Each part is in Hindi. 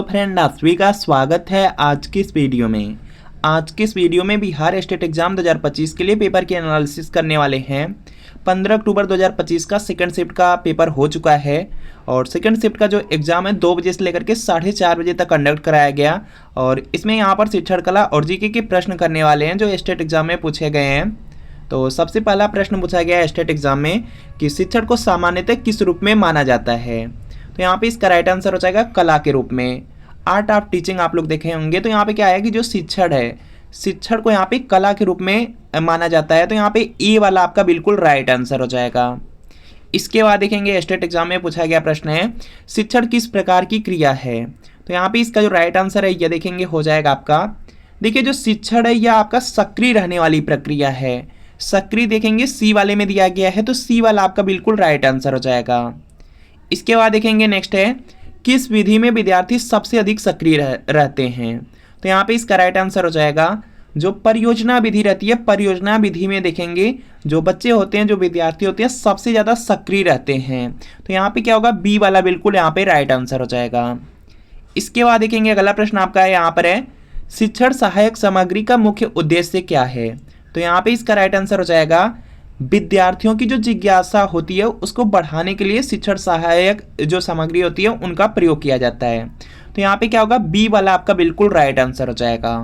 फ्रेंड, आप सभी का स्वागत है आज की इस वीडियो में। आज की इस वीडियो में बिहार स्टेट एग्जाम 2025 के लिए पेपर की एनालिसिस करने वाले हैं। 15 अक्टूबर 2025 का सेकंड शिफ्ट का पेपर हो चुका है और सेकंड शिफ्ट का जो एग्ज़ाम है 2 बजे से लेकर के 4:30 बजे तक कंडक्ट कराया गया और इसमें यहाँ पर शिक्षण कला और जीके के प्रश्न करने वाले हैं जो स्टेट एग्जाम में पूछे गए हैं। तो सबसे पहला प्रश्न पूछा गया है स्टेट एग्जाम में कि शिक्षण को सामान्यतः किस रूप में माना जाता है। तो यहाँ पे इसका राइट आंसर हो जाएगा कला के रूप में। आर्ट ऑफ टीचिंग आप लोग देखे होंगे। तो यहाँ पे क्या है कि जो शिक्षण है, शिक्षण को यहाँ पे कला के रूप में माना जाता है। तो यहाँ पे ए वाला आपका बिल्कुल राइट आंसर हो जाएगा। इसके बाद देखेंगे स्टेट एग्जाम में पूछा गया प्रश्न है शिक्षण किस प्रकार की क्रिया है। तो यहाँ पे इसका जो राइट आंसर है यह देखेंगे हो जाएगा आपका, देखिए जो शिक्षण है यह आपका सक्रिय रहने वाली प्रक्रिया है। सक्रिय देखेंगे सी वाले में दिया गया है, तो सी वाला आपका बिल्कुल राइट आंसर हो जाएगा। इसके बाद देखेंगे नेक्स्ट है किस विधि में विद्यार्थी सबसे अधिक सक्रिय रहते हैं। तो यहाँ पे इसका राइट आंसर हो जाएगा जो परियोजना विधि रहती है। परियोजना विधि में देखेंगे जो बच्चे होते हैं, जो विद्यार्थी होते हैं, सबसे ज़्यादा सक्रिय रहते हैं। तो यहाँ पे क्या होगा, बी वाला बिल्कुल यहाँ पे राइट आंसर हो जाएगा। इसके बाद देखेंगे अगला प्रश्न आपका है यहाँ पर है शिक्षण सहायक सामग्री का मुख्य उद्देश्य क्या है। तो यहाँ पे इसका राइट आंसर हो जाएगा विद्यार्थियों की जो जिज्ञासा होती है उसको बढ़ाने के लिए शिक्षण सहायक जो सामग्री होती है उनका प्रयोग किया जाता है। तो यहाँ पे क्या होगा, बी वाला आपका बिल्कुल राइट आंसर हो जाएगा।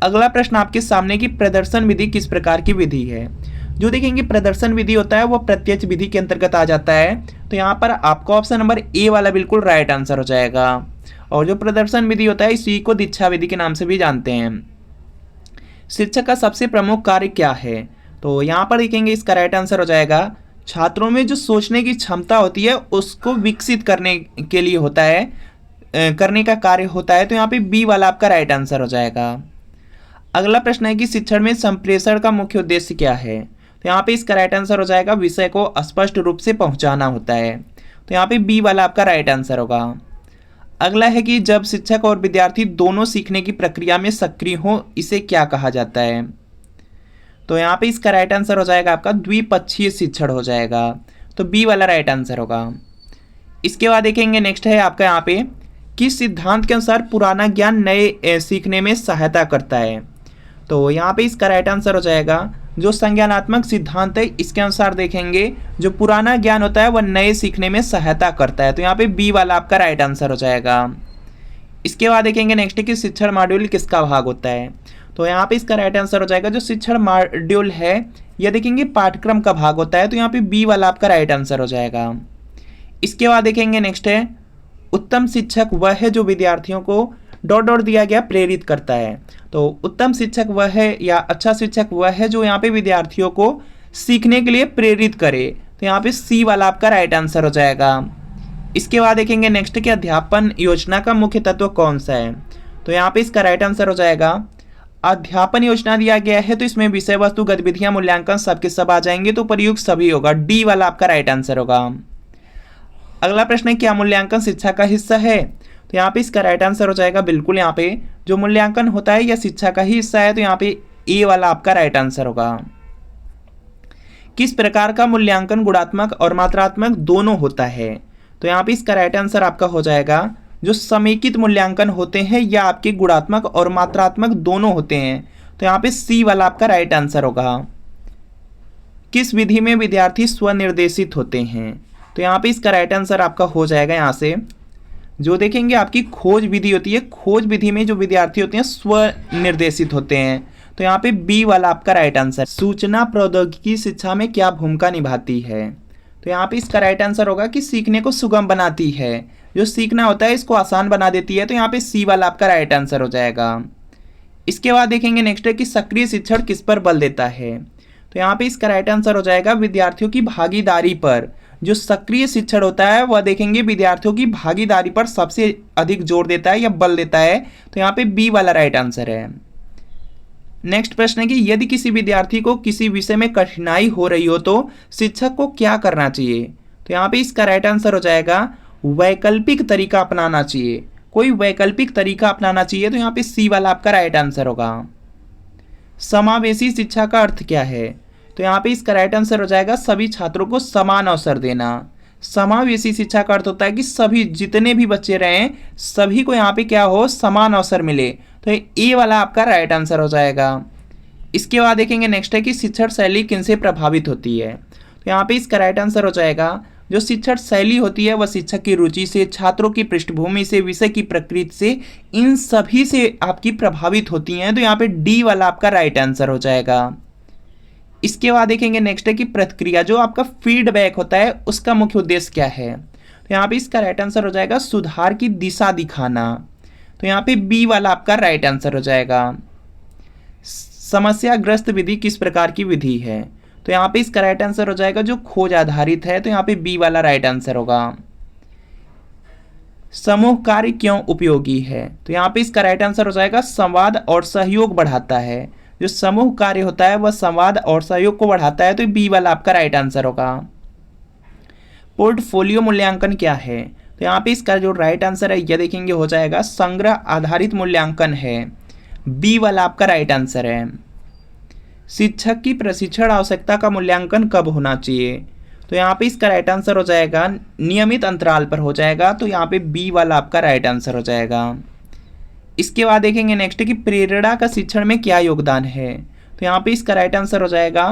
अगला प्रश्न आपके सामने की प्रदर्शन विधि किस प्रकार की विधि है। जो देखेंगे प्रदर्शन विधि होता है वो प्रत्यक्ष विधि के अंतर्गत आ जाता है। तो यहाँ पर आपका ऑप्शन नंबर ए वाला बिल्कुल राइट आंसर हो जाएगा। और जो प्रदर्शन विधि होता है इसी को दीक्षा विधि के नाम से भी जानते हैं। शिक्षक का सबसे प्रमुख कार्य क्या है। तो यहाँ पर देखेंगे इसका राइट आंसर हो जाएगा छात्रों में जो सोचने की क्षमता होती है उसको विकसित करने के लिए होता है, करने का कार्य होता है। तो यहाँ पे बी वाला आपका राइट आंसर हो जाएगा। अगला प्रश्न है कि शिक्षण में संप्रेषण का मुख्य उद्देश्य क्या है। तो यहाँ पे इसका राइट आंसर हो जाएगा विषय को स्पष्ट रूप से पहुँचाना होता है। तो यहाँ पे बी वाला आपका राइट आंसर होगा। अगला है कि जब शिक्षक और विद्यार्थी दोनों सीखने की प्रक्रिया में सक्रिय हो इसे क्या कहा जाता है। तो यहाँ पे इसका राइट आंसर हो जाएगा आपका द्विपक्षीय शिक्षण हो जाएगा। तो बी वाला राइट आंसर होगा। इसके बाद देखेंगे नेक्स्ट है आपका यहाँ पे किस सिद्धांत के अनुसार पुराना ज्ञान नए सीखने में सहायता करता है। तो यहाँ पे इसका राइट आंसर हो जाएगा जो संज्ञानात्मक सिद्धांत है इसके अनुसार देखेंगे जो पुराना ज्ञान होता है वह नए सीखने में सहायता करता है। तो यहाँ पे बी वाला आपका राइट आंसर हो जाएगा। इसके बाद देखेंगे नेक्स्ट है कि शिक्षण मॉड्यूल किसका भाग होता है। तो यहाँ पे इसका राइट आंसर हो जाएगा जो शिक्षण मॉड्यूल है यह देखेंगे पाठ्यक्रम का भाग होता है। तो यहाँ पे बी वाला आपका राइट आंसर हो जाएगा। इसके बाद देखेंगे नेक्स्ट है उत्तम शिक्षक वह है जो विद्यार्थियों को डॉट डॉट दिया गया प्रेरित करता है। तो उत्तम शिक्षक वह है या अच्छा शिक्षक वह है जो यहाँ पे विद्यार्थियों को सीखने के लिए प्रेरित करे। तो यहाँ पे सी वाला आपका राइट आंसर हो जाएगा। इसके बाद देखेंगे नेक्स्ट कि अध्यापन योजना का मुख्य तत्व कौन सा है। तो यहाँ पे इसका राइट आंसर हो जाएगा अध्यापन योजना दिया गया है तो इसमें विषय वस्तु गतिविधियां मूल्यांकन सबके सब आ जाएंगे। तो प्रयुक्त सभी होगा, डी वाला आपका राइट आंसर होगा। अगला प्रश्न है क्या मूल्यांकन शिक्षा का हिस्सा है। तो यहाँ पे इसका राइट आंसर हो जाएगा बिल्कुल यहाँ पे जो मूल्यांकन होता है यह शिक्षा का ही हिस्सा है। तो यहाँ पे ए वाला आपका राइट आंसर होगा। किस प्रकार का मूल्यांकन गुणात्मक और मात्रात्मक दोनों होता है। तो यहाँ पे इसका राइट आंसर आपका हो जाएगा जो समेकित मूल्यांकन होते हैं या आपके गुणात्मक और मात्रात्मक दोनों होते हैं। तो यहाँ पे सी वाला आपका राइट आंसर होगा। किस विधि में विद्यार्थी स्वनिर्देशित होते हैं। तो यहाँ पे इसका राइट आंसर आपका हो जाएगा यहाँ से जो देखेंगे आपकी खोज विधि होती है। खोज विधि में जो विद्यार्थी होते हैं स्वनिर्देशित होते हैं। तो यहाँ पे बी वाला आपका राइट आंसर। सूचना प्रौद्योगिकी शिक्षा में क्या भूमिका निभाती है। तो यहाँ पे इसका राइट आंसर होगा कि सीखने को सुगम बनाती है, जो सीखना होता है इसको आसान बना देती है। तो यहाँ पे सी वाला आपका राइट आंसर हो जाएगा। इसके बाद देखेंगे नेक्स्ट है कि सक्रिय शिक्षण किस पर बल देता है। तो यहाँ पे इसका राइट आंसर हो जाएगा विद्यार्थियों की भागीदारी पर। जो सक्रिय शिक्षण होता है वह देखेंगे विद्यार्थियों की भागीदारी पर सबसे अधिक जोर देता है या बल देता है। तो यहाँ पे बी वाला राइट आंसर है। नेक्स्ट प्रश्न है कि यदि किसी विद्यार्थी को किसी विषय में कठिनाई हो रही हो तो शिक्षक को क्या करना चाहिए। तो यहाँ पे इसका राइट आंसर हो जाएगा वैकल्पिक तरीका अपनाना चाहिए। कोई वैकल्पिक तरीका अपनाना चाहिए। तो यहाँ पे सी वाला आपका राइट आंसर होगा। समावेशी शिक्षा का अर्थ क्या है। तो यहाँ पे इसका राइट आंसर हो जाएगा सभी छात्रों को समान अवसर देना। समावेशी शिक्षा का अर्थ होता है कि सभी जितने भी बच्चे रहे सभी को यहाँ पे क्या हो, समान अवसर मिले। तो ए वाला आपका राइट आंसर हो जाएगा। इसके बाद देखेंगे नेक्स्ट है कि शिक्षण शैली किनसे प्रभावित होती है। तो यहाँ पे इसका राइट आंसर हो जाएगा जो शिक्षण शैली होती है वह शिक्षक की रुचि से, छात्रों की पृष्ठभूमि से, विषय की प्रकृति से, इन सभी से आपकी प्रभावित होती हैं। तो यहाँ पे डी वाला आपका राइट आंसर हो जाएगा। इसके बाद देखेंगे नेक्स्ट है कि प्रतिक्रिया, जो आपका फीडबैक होता है उसका मुख्य उद्देश्य क्या है। तो यहाँ पे इसका राइट आंसर हो जाएगा सुधार की दिशा दिखाना। तो यहाँ पे बी वाला आपका राइट आंसर हो जाएगा। समस्याग्रस्त विधि किस प्रकार की विधि है। तो यहाँ पे इसका राइट आंसर हो जाएगा जो खोज आधारित है। तो यहाँ पे बी वाला राइट आंसर होगा। समूह कार्य क्यों उपयोगी है। तो यहाँ पे इसका राइट आंसर हो जाएगा संवाद और सहयोग बढ़ाता है। जो समूह कार्य होता है वह संवाद और सहयोग को बढ़ाता है। तो बी वाला आपका राइट आंसर होगा। पोर्टफोलियो मूल्यांकन क्या है। तो यहाँ पे इसका जो राइट आंसर है यह देखेंगे हो जाएगा संग्रह आधारित मूल्यांकन है। बी वाला आपका राइट आंसर है। शिक्षक की प्रशिक्षण आवश्यकता का मूल्यांकन कब होना चाहिए। तो यहाँ पे इसका राइट आंसर हो जाएगा नियमित अंतराल पर हो जाएगा। तो यहाँ पे बी वाला आपका राइट आंसर हो जाएगा। इसके बाद देखेंगे नेक्स्ट कि प्रेरणा का शिक्षण में क्या योगदान है। तो यहाँ पे इसका राइट आंसर हो जाएगा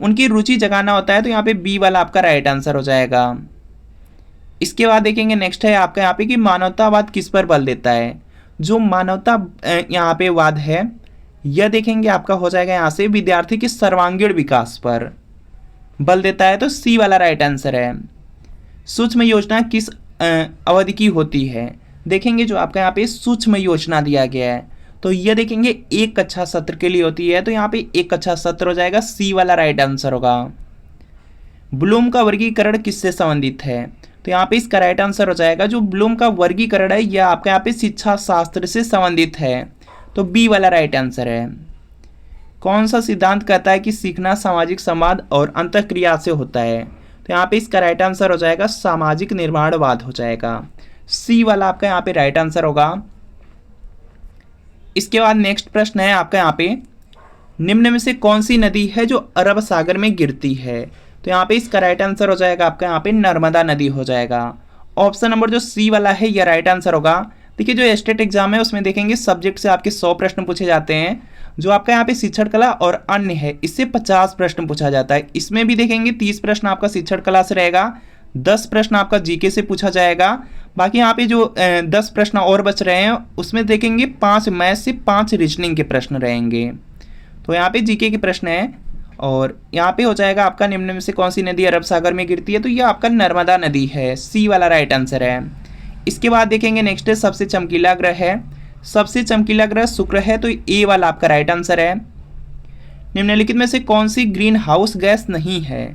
उनकी रुचि जगाना होता है। तो यहाँ पे बी वाला आपका राइट आंसर हो जाएगा। इसके बाद देखेंगे नेक्स्ट है आपका यहाँ पे कि मानवतावाद किस पर बल देता है। जो मानवता यहाँ पे वाद है यह देखेंगे आपका हो जाएगा यहाँ से विद्यार्थी के सर्वांगीण विकास पर बल देता है। तो सी वाला राइट आंसर है। सूक्ष्म योजना किस अवधि की होती है। देखेंगे जो आपका यहाँ पे सूक्ष्म योजना दिया गया है तो यह देखेंगे एक कक्षा सत्र के लिए होती है। तो यहाँ पे एक कक्षा सत्र हो जाएगा। सी वाला राइट आंसर होगा। ब्लूम का वर्गीकरण किससे संबंधित है। तो यहाँ पे इसका राइट आंसर हो जाएगा जो ब्लूम का वर्गीकरण है यह आपका यहाँ पे शिक्षा शास्त्र से संबंधित है। तो बी वाला राइट आंसर है। कौन सा सिद्धांत कहता है कि सीखना सामाजिक संवाद और अंतःक्रिया से होता है। तो यहाँ पे इसका राइट आंसर हो जाएगा सामाजिक निर्माणवाद हो जाएगा। सी वाला आपका यहाँ पे राइट आंसर होगा। इसके बाद नेक्स्ट प्रश्न है आपका यहाँ पे निम्न में से कौन सी नदी है जो अरब सागर में गिरती है। तो यहाँ पे इसका राइट आंसर हो जाएगा आपका यहाँ पे नर्मदा नदी हो जाएगा। ऑप्शन नंबर जो सी वाला है यह राइट आंसर होगा। देखिए जो स्टेट एग्जाम है उसमें देखेंगे सब्जेक्ट से आपके 100 प्रश्न पूछे जाते हैं। जो आपका यहाँ पे शिक्षण कला और अन्य है इससे 50 प्रश्न पूछा जाता है। इसमें भी देखेंगे 30 प्रश्न आपका शिक्षण कला से रहेगा, 10 प्रश्न आपका जीके से पूछा जाएगा। बाकी यहाँ पे जो 10 प्रश्न और बच रहे हैं उसमें देखेंगे 5 मैथ से 5 रीजनिंग के प्रश्न रहेंगे। तो यहाँ पे जीके के प्रश्न है और यहाँ पे हो जाएगा आपका निम्न में से कौन सी नदी अरब सागर में गिरती है। तो ये आपका नर्मदा नदी है। सी वाला राइट आंसर है। इसके बाद देखेंगे नेक्स्ट है सबसे चमकीला ग्रह है। सबसे चमकीला ग्रह शुक्र है। तो ए वाला आपका राइट आंसर है। निम्नलिखित में से कौन सी ग्रीन हाउस गैस नहीं है।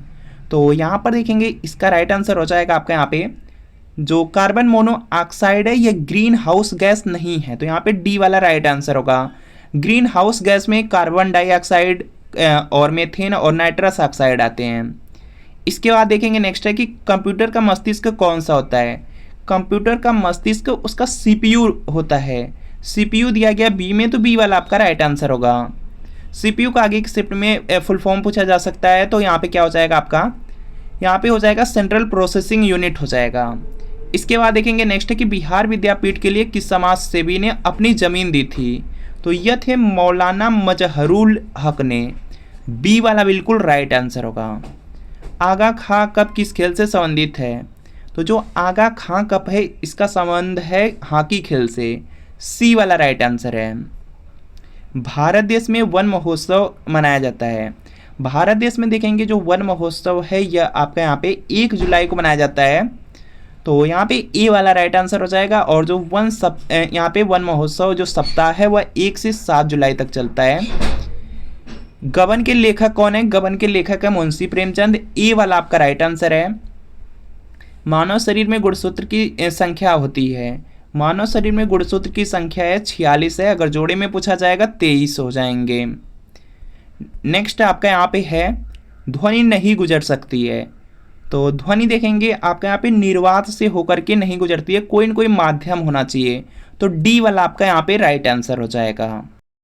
तो यहाँ पर देखेंगे इसका राइट आंसर हो जाएगा आपका यहाँ पे जो कार्बन मोनोऑक्साइड है यह ग्रीन हाउस गैस नहीं है। तो यहाँ पे डी वाला राइट आंसर होगा। ग्रीन हाउस गैस में कार्बन डाइऑक्साइड और मीथेन और नाइट्रस ऑक्साइड आते हैं। इसके बाद देखेंगे नेक्स्ट है कि कंप्यूटर का मस्तिष्क कौन सा होता है। कंप्यूटर का मस्तिष्क उसका सीपीयू होता है। सीपीयू दिया गया बी में। तो बी वाला आपका राइट आंसर होगा। सीपीयू का आगे के शिफ्ट में फुल फॉर्म पूछा जा सकता है। तो यहाँ पे क्या हो जाएगा आपका यहाँ पे हो जाएगा सेंट्रल प्रोसेसिंग यूनिट हो जाएगा। इसके बाद देखेंगे नेक्स्ट है कि बिहार विद्यापीठ के लिए किस समाज सेवी ने अपनी जमीन दी थी। तो यह थे मौलाना मजहरुल हक ने। बी वाला बिल्कुल राइट आंसर होगा। आगा खां कप किस खेल से संबंधित है। तो जो आगा खां कप है इसका संबंध है हॉकी खेल से। सी वाला राइट आंसर है। भारत देश में वन महोत्सव मनाया जाता है। भारत देश में देखेंगे जो वन महोत्सव है यह आपका यहाँ पे 1 जुलाई को मनाया जाता है। तो यहाँ पे ए वाला राइट आंसर हो जाएगा। और जो यहाँ पे वन महोत्सव जो सप्ताह है वह 1 से 7 जुलाई तक चलता है। गबन के लेखक कौन है। गबन के लेखक है मुंशी प्रेमचंद। ए वाला आपका राइट आंसर है। मानव शरीर में गुणसूत्र की संख्या होती है। मानव शरीर में गुणसूत्र की संख्या है 46 है। अगर जोड़े में पूछा जाएगा 23 हो जाएंगे। नेक्स्ट आपका यहाँ पे है ध्वनि नहीं गुजर सकती है। तो ध्वनि देखेंगे आपका यहाँ पे निर्वात से होकर के नहीं गुजरती है, कोई न कोई माध्यम होना चाहिए। तो डी वाला आपका यहाँ पे राइट आंसर हो जाएगा।